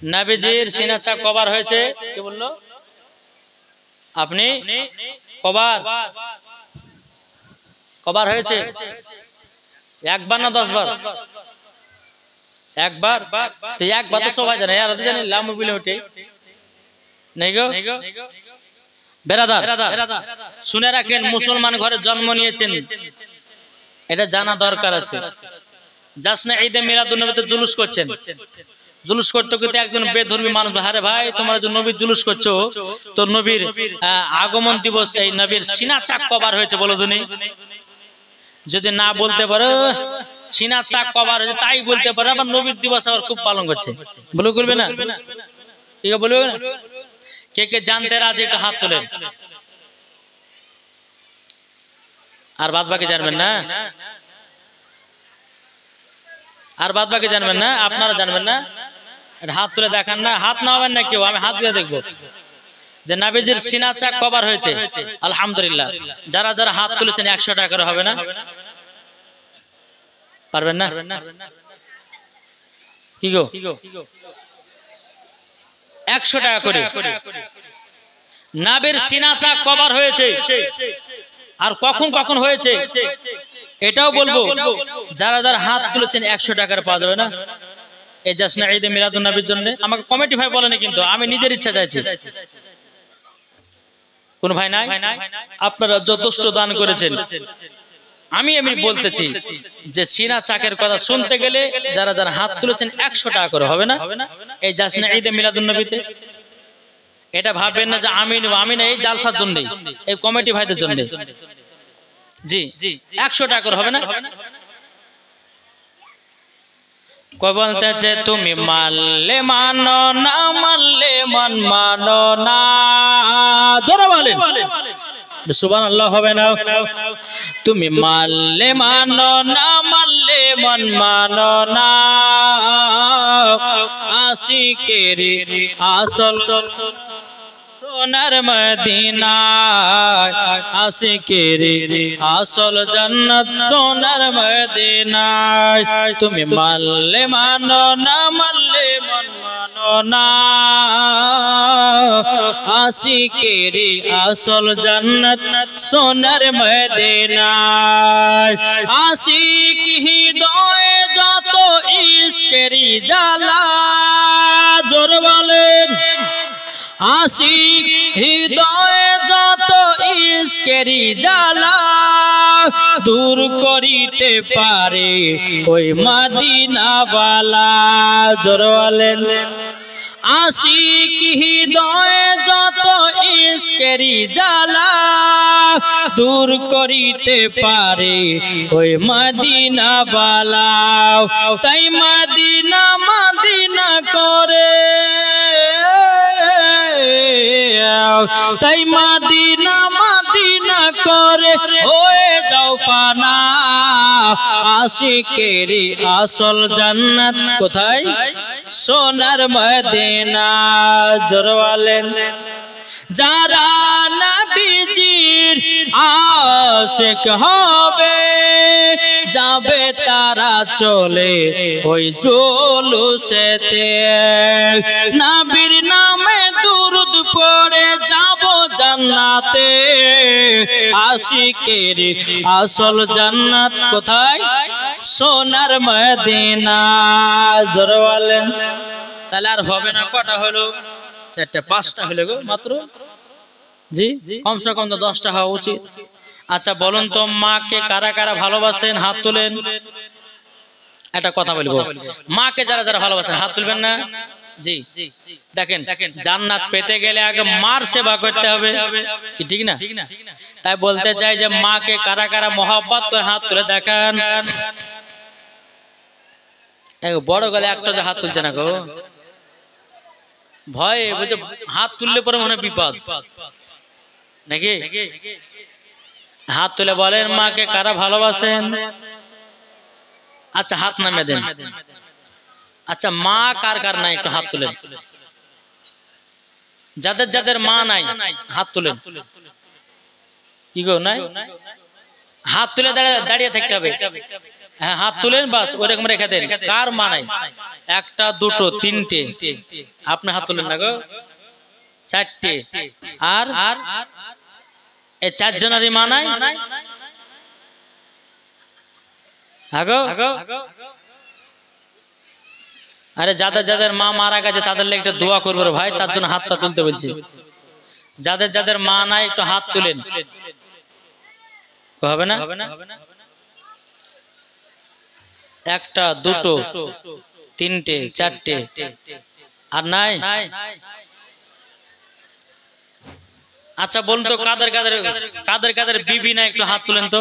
নবীজির সিনা চাক কবার হয়েছে? কি বললো আপনি? কবার কবার হয়েছে? 1 বার না 10 বার? 1 বার। তো 1 বার তো সবাই জানে, আর জানি লামু বিলে ওঠে নেই গো। বেরাদার শুনে রাখেন, মুসলমান ঘরে জন্ম নিয়েছেন, এটা জানা দরকার আছে। যাস না ঈদে মিলাদুন্নবীতে জুলুস করছেন, জুলুস করতে করতে একজন বেধর্মী মানুষ, আরে ভাই তোমরা যে নবীর জুলুস করছো, তো নবীর আগমন দিবস, এই নবীর সিনা চাক কবার হয়েছে বলো তুমি? যদি না বলতে পারো সিনা চাক কবার হয়েছে তাই বলতে পারো, আবার নবীর দিবস আবার খুব পালন করছে, বলে করবে না? ঠিক বলবে না? কে কে জানতে রাজি একটু হাত তোলেন। আর বাদ বাকি জানবেন না? আর বাদ বাকি জানবেন না? আপনারা জানবেন না? হাত তুলে দেখান না, হাত না হবেন না কেউ, আমি হাত দিয়ে দেখবো যে নবীজির সিনা চাক কবার হয়েছে। আলহামদুলিল্লাহ, যারা যারা হাত তুলেছেন 100 টাকা করে হবে না? পারবেন না? কি গো 100 টাকা করে। নাবির সিনা চাক কভার হয়েছে। আর কখন কখন হয়েছে এটাও বলবো। যারা যারা হাত তুলেছেন 100 টাকার পাওয়া যাবে না এই জাসনা ঈদে মিলাদুন নবীর জন্য। আমাকে কমিটি ভাই বলেনি, কিন্তু আমি নিজের ইচ্ছা চাইছি। কোন ভাই নাই? আপনারা যথেষ্ট দান করেছেন। আমি বলতেছি যে সিনা চাকের কথা শুনতে গেলে যারা যারা হাত তুলেছেন 100 টাকা করে হবে না এই জাসনা ঈদে মিলাদুন নবীতে। এটা ভাববেন না যে আমি না, এই জালসার জন্য, এই কমিটি ভাইদের জন্য। জি 100 টাকা করে হবে না। কই বলতেছে তুমি মানলে মানো না মানলে মানো না। জোরে বলেন সুবহানাল্লাহ হবে না। তুমি মানলে মানো না মানলে মানো না। আশিকের আসল সোনার মদিনা, আশিকের আসল জান্নাত সোনার মদিনা। তুমি মানলে মানো না মানলে মানো না। আশিকের আসল জান্নাত সোনার মদিনা। আশিক হৃদয়ে যত ইশকেরি জ্বালা। জোরে বলেন আশিক হৃদয়ে যত ইশকেরি জ্বালা দূর করিতে পারে ওই মদিনাওয়ালা। জোরে বলেন আশিক হৃদয়ে যত ইশকেরি জ্বালা দূর করিতে পারে ওই মদিনাওয়ালা। তাই মদিনা মদিনা করে, তাই মদিনা মদিনা করে হয়ে যাও ফানা। আশিকের আসল জান্নাত কোথায়? সোনার মদিনা। জোরে বলেন যারা নবীজির আশিক হবে যাবে তারা চলে ওই জুলুসেতে। নবীর নামে দুরূদ পড়ে যাব জান্নাতে। আশিকের আসল জান্নাত কোথায়? সোনার মদিনা। জোরে বলেন তাহলে আর হবে না। কটা হলো? 4টা 5টা হলো গো মাত্র। জি কমসে কম তো 10টা হওয়া উচিত। আচ্ছা বলুন তো মাকে কারা কারা ভালোবাসেন? হাত তোলেন। একটা কথা বলবো, মাকে যারা যারা ভালোবাসেন হাত তুলবেন না। জি দেখেন জান্নাত পেতে গেলে আগে মার সেবা করতে হবে, কি ঠিক না? তাই বলতে চাই যে মাকে কারা কারা মহব্বত করে হাত তুলে দেখান। বড় গেলে একটা যে হাত তুলছে না গো, ভয়ে বুঝে হাত তুললে পরে মনে বিপদ নাকি। হাত তুলে বলেন মাকে কারা ভালোবাসেন? আচ্ছা হাত নামিয়ে দেন। আচ্ছা মা কার কার নাই একটু হাত তুলেন। যাদের যাদের মা নাই হাত তুলেন। কি গো নাই? হাত তুলে দাঁড়িয়ে থাকতে হবে। হ্যাঁ হাত তুলেন বাস ওইরকম রেখে দেন। কার মা নাই? 1টা 2টো 3টে। আপনি হাত তুলেন না গো 4টে। আর এই 4 জনেরই মা নাই? আরে যাদের যাদের মা মারা গেছে তাদের লেগে একটা দোয়া করবো ভাই, তার জন্য হাতটা তুলতে বলছি। যাদের যাদের মা নাই একটু হাত তুলেন। হবে না? 1টা 2টো 3টে 4টে আর নাই? আচ্ছা বলুন তো কাদের কাদের কাদের কাদের বিবি না একটু হাত তুলেন তো।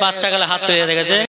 বাচ্চা গেলে হাত তুলে দেখেছে।